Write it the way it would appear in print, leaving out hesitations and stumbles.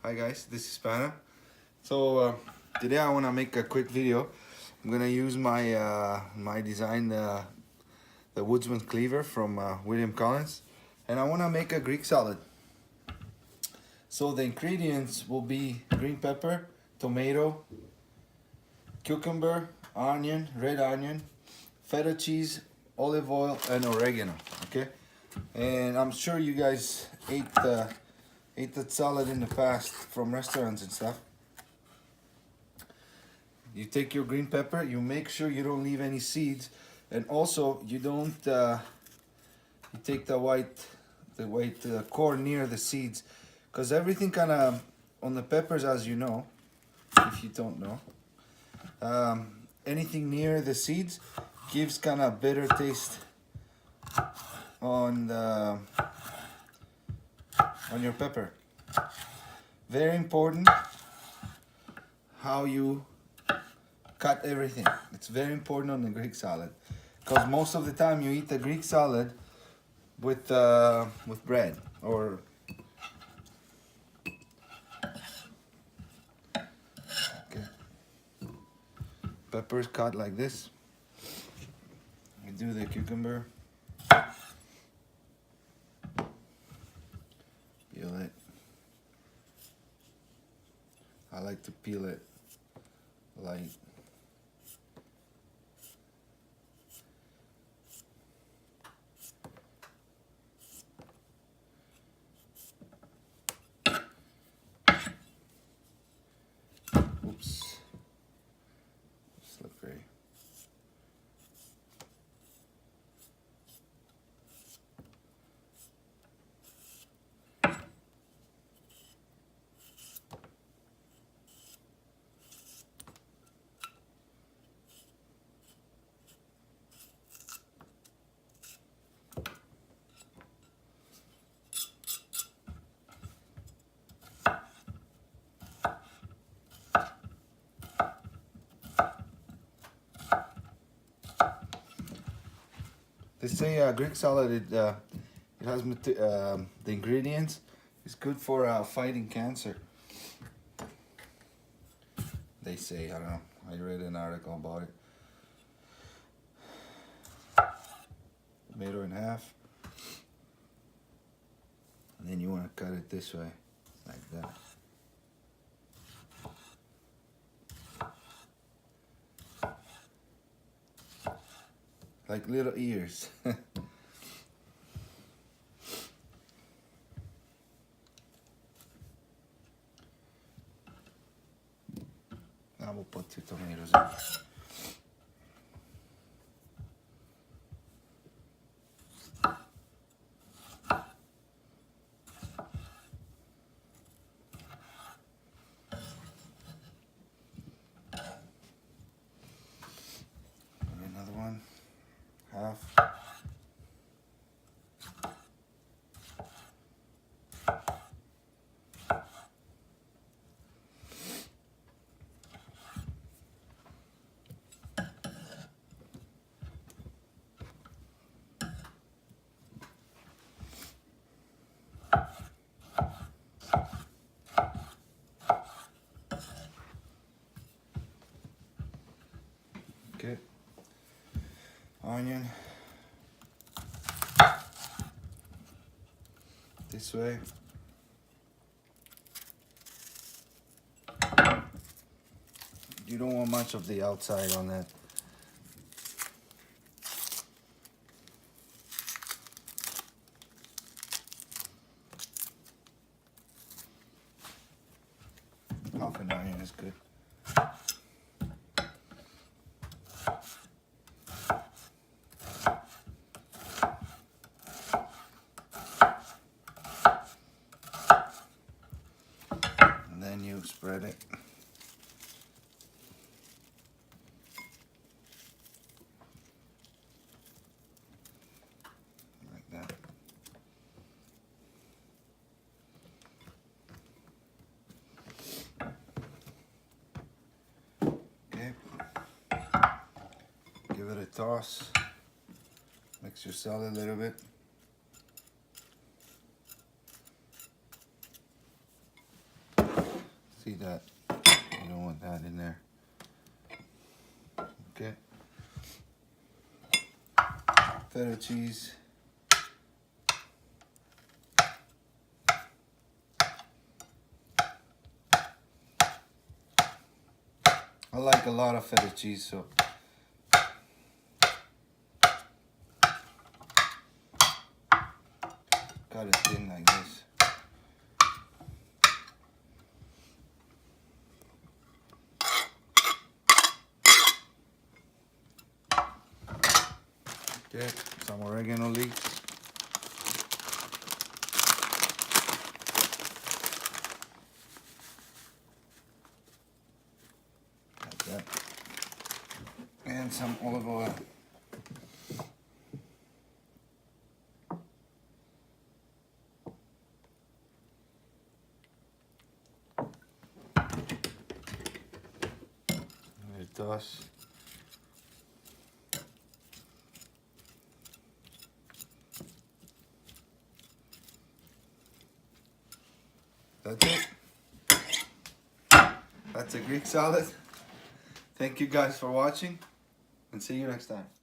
Hi guys, this is Pano. So today I want to make a quick video. I'm gonna use my design, the Woodsman cleaver from William Collins, and I want to make a Greek salad. So the ingredients will be green pepper, tomato, cucumber, onion, red onion, feta cheese, olive oil, and oregano. Okay, and I'm sure you guys ate that salad in the past from restaurants and stuff. You take your green pepper, you make sure you don't leave any seeds, and also you don't you take the white core near the seeds, because everything kind of on the peppers, as you know, if you don't know, anything near the seeds gives kind of bitter taste on your pepper. Very important how you cut everything. It's very important on the Greek salad, because most of the time you eat the Greek salad with bread or okay. Peppers cut like this. You do the cucumber, peel it. I like to peel it light. Oops. Slippery. They say Greek salad, it has the ingredients. It's good for fighting cancer. They say, I don't know. I read an article about it. Tomato in half, and then you want to cut it this way, like that. Like little ears. Now we'll put 2 tomatoes in. And another one, half. Okay, onion this way. You don't want much of the outside on that. Half an onion is good. And then you spread it. Like that. Okay. Give it a toss. Mix your salad a little bit. See that? You don't want that in there. Okay. Feta cheese. I like a lot of feta cheese, so cut it thin like this. Okay, some oregano leaves. Like that. And some olive oil. It does. That's it. That's a Greek salad. Thank you guys for watching, and see you next time.